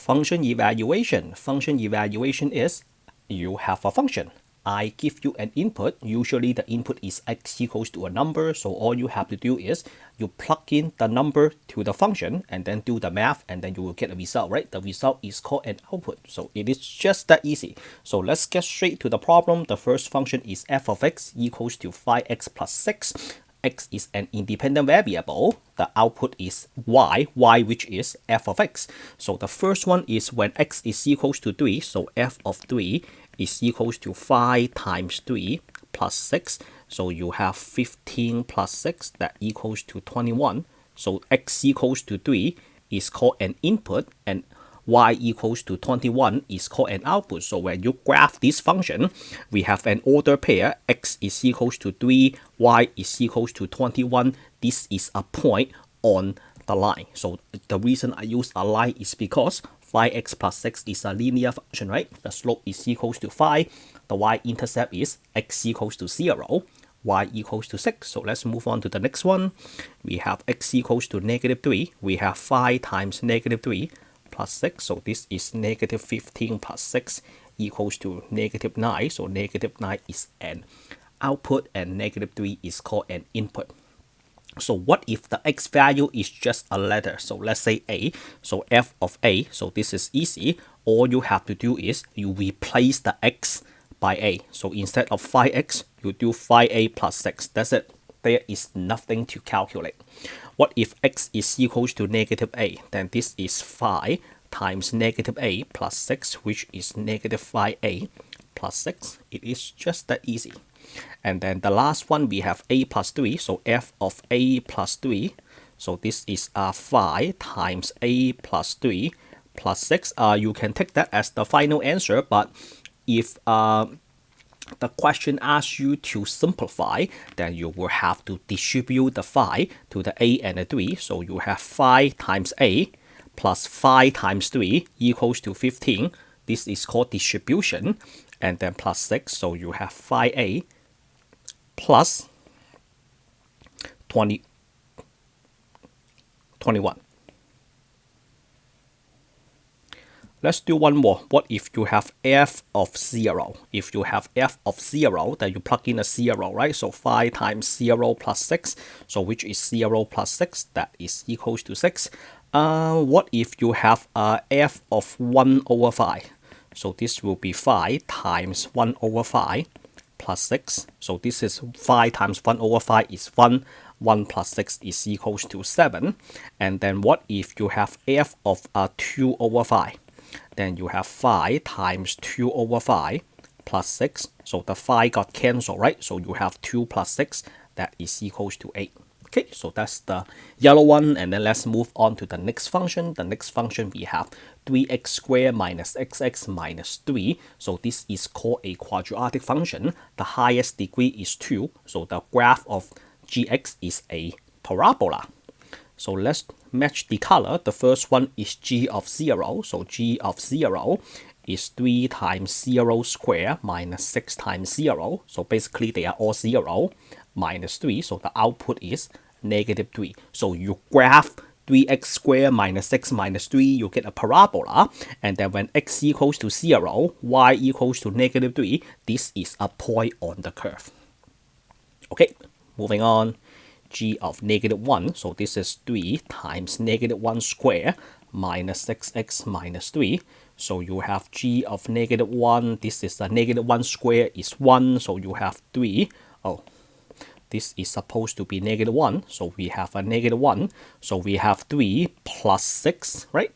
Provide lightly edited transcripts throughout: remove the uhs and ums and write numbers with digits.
function evaluation. Function evaluation is you have a function. I give you an input. Usually the input is x equals to a number. So all you have to do is you plug in the number to the function and then do the math and then you will get a result, right? The result is called an output. So it is just that easy. So let's get straight to the problem. The first function is f of x equals to 5x plus 6. X is an independent variable. The output is y which is f of x. So the first one is when x is equals to 3. So f of 3 is equals to 5 times 3 plus 6. So you have 15 plus 6 that equals to 21. So x equals to 3 is called an input and y equals to 21 is called an output. So when you graph this function, we have an order pair. X is equals to 3, y is equals to 21. This is a point on the line. So the reason I use a line is because 5x plus 6 is a linear function, right? The slope is equals to 5. The y-intercept is x equals to 0. Y equals to 6. So let's move on to the next one. We have x equals to negative 3. We have 5 times negative 3 plus 6. So this is negative 15 plus 6 equals to negative 9. So negative 9 is an output and negative 3 is called an input. So what if the x value is just a letter? So let's say a. So f of a. So this is easy. All you have to do is you replace the x by a. So instead of 5x, you do 5a plus 6. That's it. There is nothing to calculate. What if x is equals to negative a? Then this is 5 times negative a plus 6, which is negative 5a plus 6. It is just that easy. And then the last one, we have a plus 3. So f of a plus 3. So this is 5 times a plus 3 plus 6. You can take that as the final answer, but if the question asks you to simplify, then you will have to distribute the 5 to the a and the 3. So you have 5 times a plus 5 times 3 equals to 15. This is called distribution. And then plus 6. So you have 5a plus 21. Let's do one more. What if you have f of 0? If you have f of 0, then you plug in a 0, right? So 5 times 0 plus 6, so which is 0 plus 6, that is equals to 6. What if you have f of 1 over 5? So this will be 5 times 1 over 5 plus 6. So this is 5 times 1 over 5 is 1. 1 plus 6 is equals to 7. And then what if you have f of 2 over 5? Then you have 5 times 2 over 5 plus 6. So the 5 got cancelled, right? So you have 2 plus 6, that is equals to 8. Okay, so that's the yellow one. And then let's move on to the next function. The next function, we have 3x squared minus xx minus 3. So this is called a quadratic function. The highest degree is 2. So the graph of gx is a parabola. So let's match the color. The first one is g of 0. So g of 0 is 3 times 0 squared minus 6 times 0. So basically they are all 0 minus 3. So the output is negative 3. So you graph 3x squared minus 6 minus 3, you get a parabola. And then when x equals to 0, y equals to negative 3, this is a point on the curve. Okay, moving on. G of negative 1. So this is 3 times negative 1 squared minus 6x minus 3. So you have g of negative 1. This is a negative 1 squared is 1. So you have 3. Oh, this is supposed to be negative 1. So we have a negative 1. So we have 3 plus 6, right?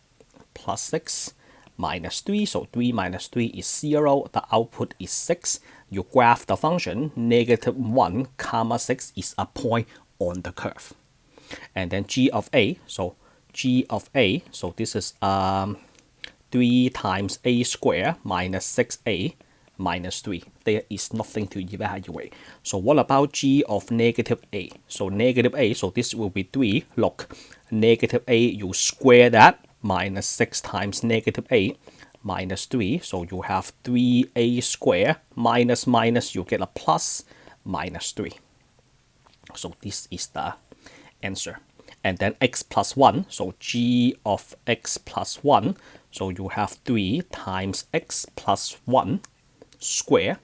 Plus 6 minus 3. So 3 minus 3 is 0. The output is 6. You graph the function. Negative 1 comma 6 is a point on the curve. And then g of a, so g of a, so this is 3 times a squared minus 6a minus 3. There is nothing to evaluate. So what about g of negative a? So negative a, so this will be 3. Look, negative a, you square that, minus 6 times negative a minus 3. So you have 3a squared minus minus, you get a plus minus 3. So this is the answer. and then x plus 1, so g of x plus 1, so you have 3 times x plus 1 square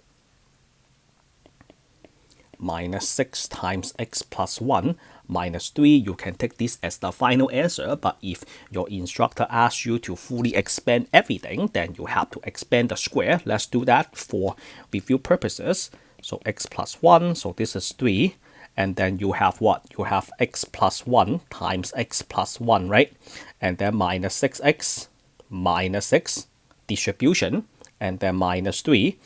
minus 6 times x plus 1 minus 3. You can take this as the final answer, but if your instructor asks you to fully expand everything, then you have to expand the square. Let's do that for review purposes. So x plus 1, so this is 3, and then you have what? You have x plus 1 times x plus 1, right? And then minus 6x minus 6 distribution, and then minus 3.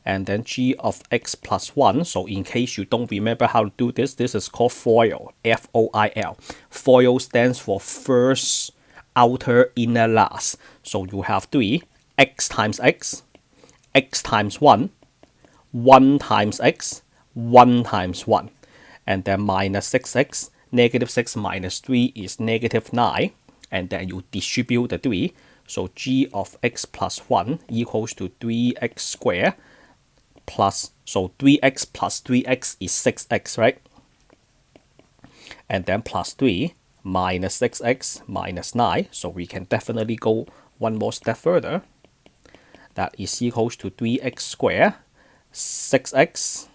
And then g of x plus 1. So in case you don't remember how to do this, this is called FOIL, F-O-I-L. FOIL stands for first, outer, inner, last. So you have 3, x times x times 1, 1 times x, 1 times 1. And then minus 6x, negative 6 minus 3 is negative 9. And then you distribute the 3. So g of x plus 1 equals to 3x squared plus, so 3x plus 3x is 6x, right? And then plus 3 minus 6x minus 9. So we can definitely go one more step further. That is equals to 3x squared, 6x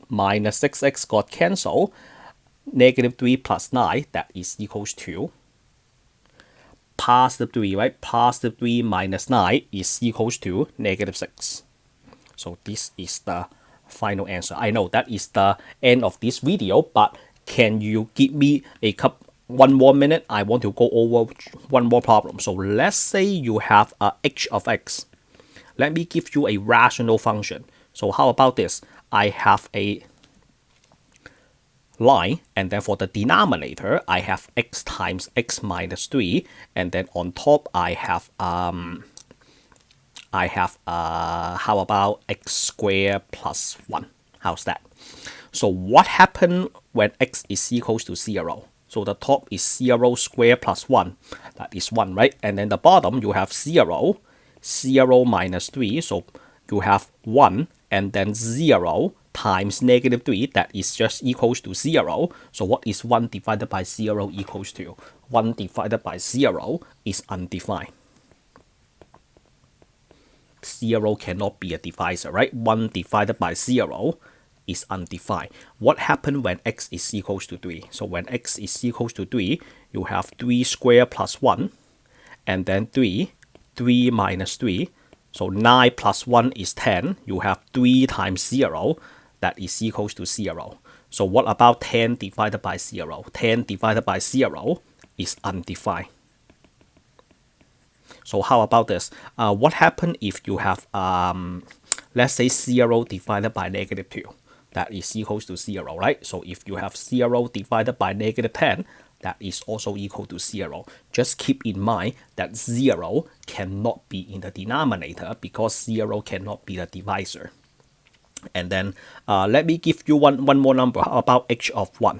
minus 6x got cancelled, negative 3 plus 9, that is equals to positive 3, right? Positive 3 minus 9 is equals to negative 6. So this is the final answer. I know that is the end of this video, but can you give me one more minute? I want to go over one more problem. So let's say you have a h of x. Let me give you a rational function. So how about this? I have a line, and then for the denominator, I have x times x minus 3, and then on top I have how about x squared plus 1? How's that? So what happened when x is equals to 0? So the top is 0 squared plus 1. That is 1, right? And then the bottom, you have 0, 0 minus 3. So you have 1, and then 0 times negative 3. That is just equals to 0. So what is 1 divided by 0 equals to? 1 divided by 0 is undefined. 0 cannot be a divisor, right? 1 divided by 0 is undefined. What happened when x is equals to 3? So when x is equals to 3, you have 3 squared plus 1, and then 3 minus 3. So 9 plus 1 is 10. You have 3 times 0, that is equals to 0. So what about 10 divided by 0? 10 divided by 0 is undefined. So how about this? What happened if you have, let's say 0 divided by negative 2? That is equals to 0, right? So if you have 0 divided by negative 10, that is also equal to 0. Just keep in mind that 0 cannot be in the denominator because 0 cannot be the divisor. And then let me give you one more number. How about h of 1?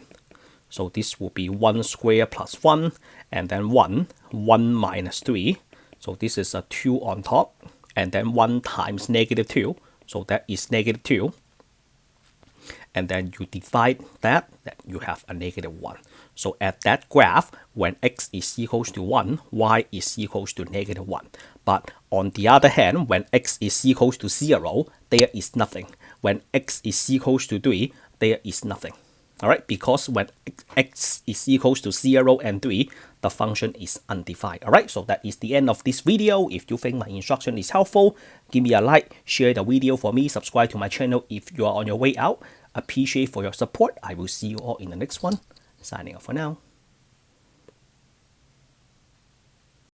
So this will be 1 squared plus 1, and then 1 minus 3. So this is a 2 on top, and then 1 times negative 2. So that is negative 2. And then you divide that you have a negative 1. So at that graph, when x is equals to 1, y is equals to negative 1. But on the other hand, when x is equals to 0, there is nothing. When x is equals to 3, there is nothing. All right, because when x is equals to 0 and 3, the function is undefined. All right, so that is the end of this video. If you think my instruction is helpful, give me a like, share the video for me, subscribe to my channel if you are on your way out. Appreciate for your support. I will see you all in the next one. Signing off for now.